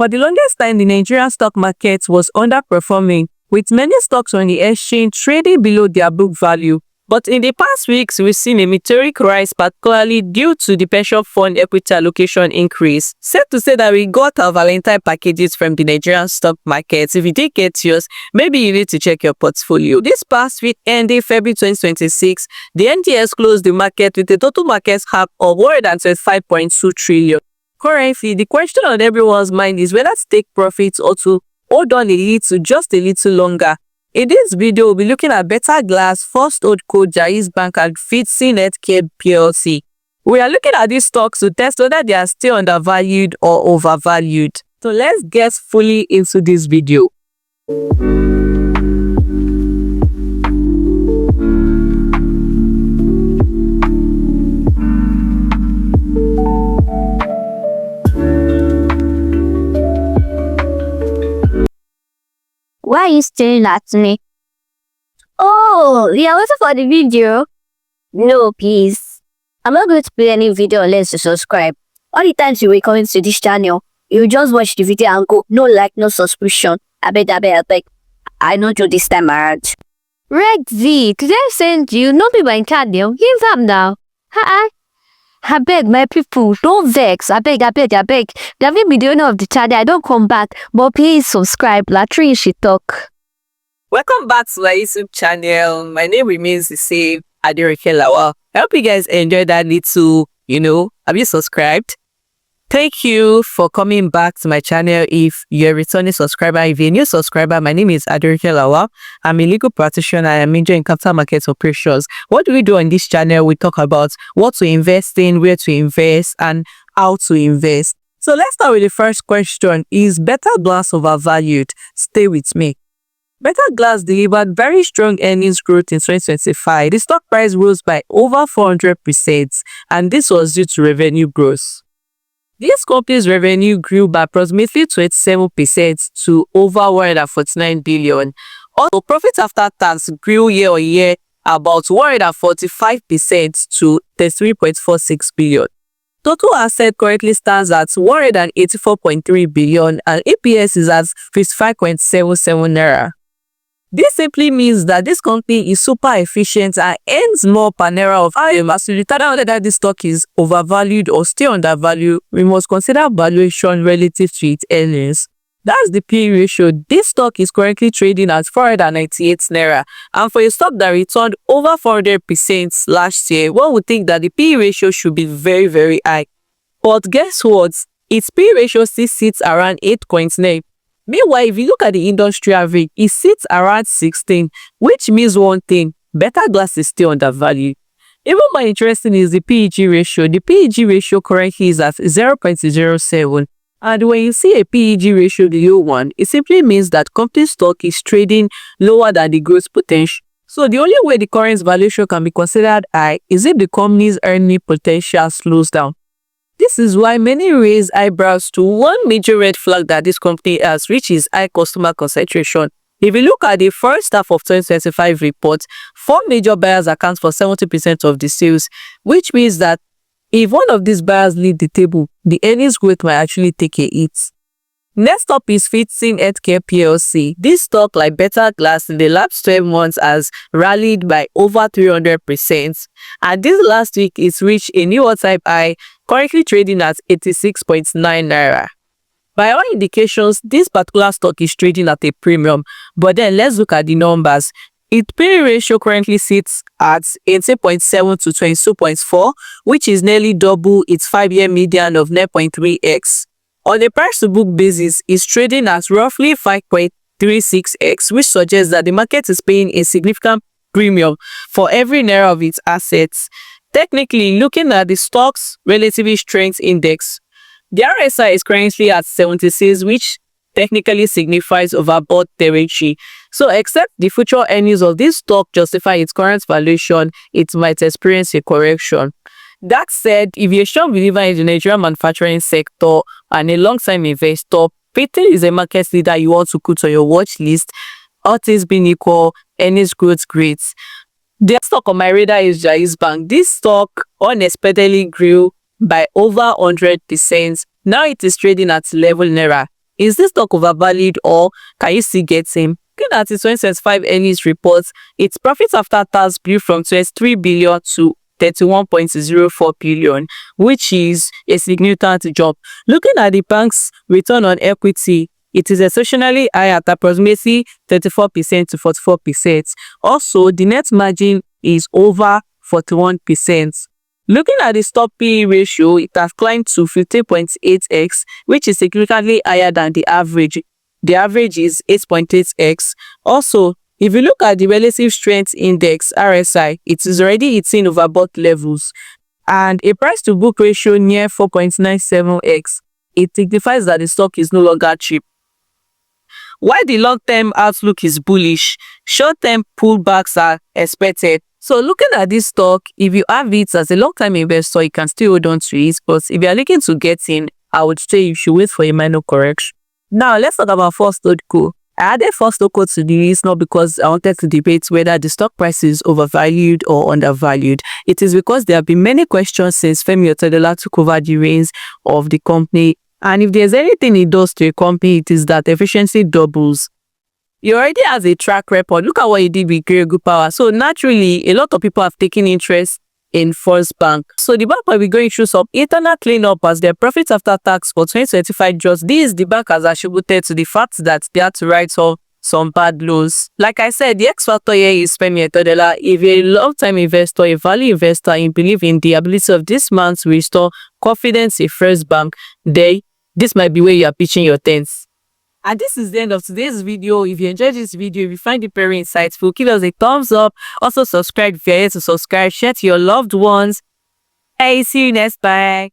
For the longest time, the Nigerian stock market was underperforming, with many stocks on the exchange trading below their book value. But in the past weeks, we've seen a meteoric rise, particularly due to the pension fund equity allocation increase. Safe to say that we got our Valentine packages from the Nigerian stock market. If you did get yours, maybe you need to check your portfolio. This past week, ending February 2026, the NDS closed the market with a total market cap of 125.2 trillion. Currently, the question on everyone's mind is whether to take profits or to hold on just a little longer. In this video, we'll be looking at BETAGLASS, FIRSTHOLCO, Jaiz Bank, and Fidson Healthcare Plc. We are looking at these stocks to test whether they are still undervalued or overvalued. So let's get fully into this video. Why are you staring at me? Oh, you're waiting for the video? No, please. I'm not going to play any video unless you subscribe. All the times you will come into this channel, you just watch the video and go, no like, no subscription. I beg. I not do this time around. Rexy, did I send you? Not be my channel. Give up now. I beg my people, don't vex. I beg. There will be the owner of the channel. I don't come back, but please subscribe. Latrine she talk. Welcome back to my YouTube channel. My name remains the same, Adereke. I hope you guys enjoyed that little, have you subscribed? Thank you for coming back to my channel. If you're a returning subscriber, if you're a new subscriber, my name is Adereke. I'm a legal practitioner. I'm majoring in capital market operations. What do we do on this channel? We talk about what to invest in, where to invest, and how to invest. So let's start with the first question. Is BETAGLASS overvalued? Stay with me. BETAGLASS delivered very strong earnings growth in 2025. The stock price rose by over 400%, and this was due to revenue growth. This company's revenue grew by approximately 27% to over 149 billion. Also, profit after tax grew year-on-year about 145% to 33.46 billion. Total asset currently stands at 184.3 billion and EPS is at 55.77 naira. This simply means that this company is super efficient and earns more per naira of time. As to determine whether this stock is overvalued or still undervalued, we must consider valuation relative to its earnings. That's the PE ratio. This stock is currently trading at 498 naira. And for a stock that returned over 400% last year, one would think that the PE ratio should be very, very high. But guess what? Its PE ratio still sits around 8.9. Meanwhile, if you look at the industry average, it sits around 16, which means one thing: BETAGLASS is still undervalued. Even more interesting is the PEG ratio. The PEG ratio currently is at 0.07, and when you see a PEG ratio below 1, it simply means that company stock is trading lower than the growth potential. So the only way the current valuation can be considered high is if the company's earning potential slows down. This is why many raise eyebrows to one major red flag that this company has, which is high customer concentration. If you look at the first half of 2025 report, 4 major buyers account for 70% of the sales, which means that if one of these buyers leave the table, the earnings growth might actually take a hit. Next up is Fidson Healthcare Plc. This stock, like BETAGLASS, in the last 12 months has rallied by over 300%. And this last week, it's reached a new all-time high, currently trading at 86.9 naira. By all indications, this particular stock is trading at a premium. But then let's look at the numbers. Its PE ratio currently sits at 18.7 to 22.4, which is nearly double its 5-year median of 9.3x. On a price-to-book basis, it's trading at roughly 5.36x, which suggests that the market is paying a significant premium for every naira of its assets. Technically, looking at the stock's relative strength index, the RSI is currently at 76, which technically signifies overbought territory. So, except the future earnings of this stock justify its current valuation, it might experience a correction. That said, if you're a strong believer in the Nigerian manufacturing sector and a long-time investor, Fidson is a market leader you want to put on your watch list. All things being equal, earnings growth great. The stock on my radar is Jaiz Bank. This stock unexpectedly grew by over 100%. Now it is trading at 11 naira. Is this stock overvalued or can you still get him? Looking at its 2025 earnings report, its profits after tax grew from 23 billion to 31.04 billion, which is a significant jump. Looking at the bank's return on equity, it is exceptionally high at approximately 34% to 44%. Also, the net margin is over 41%. Looking at the stock PE ratio, it has climbed to 15.8x, which is significantly higher than the average. The average is 8.8x. Also, if you look at the relative strength index, RSI, it is already hitting overbought levels, and a price to book ratio near 4.97x. It signifies that the stock is no longer cheap. While the long-term outlook is bullish, short-term pullbacks are expected. So looking at this stock, if you have it as a long-term investor, you can still hold on to it. But if you are looking to get in, I would say you should wait for a minor correction. Now, let's talk about FIRSTHOLCO. I added FIRSTHOLCO to the list not because I wanted to debate whether the stock price is overvalued or undervalued. It is because there have been many questions since Femi Otedola took over the reins of the company. And if there's anything it does to a company, it is that efficiency doubles. He already has a track record. Look at what he did with Holdco Plc. So naturally, a lot of people have taken interest in First Bank. So the bank might be going through some internal cleanup as their profits after tax for 2025 just this the bank has attributed to the fact that they had to write off some bad loans. Like I said, the X factor here is Femi Otedola. If you're a long-time investor, a value investor, and you believe in the ability of this man to restore confidence in First Bank, this might be where you are pitching your tents. And this is the end of today's video. If you enjoyed this video, if you find it very insightful, give us a thumbs up. Also subscribe if you're here to subscribe. Share to your loved ones. Hey, see you next time.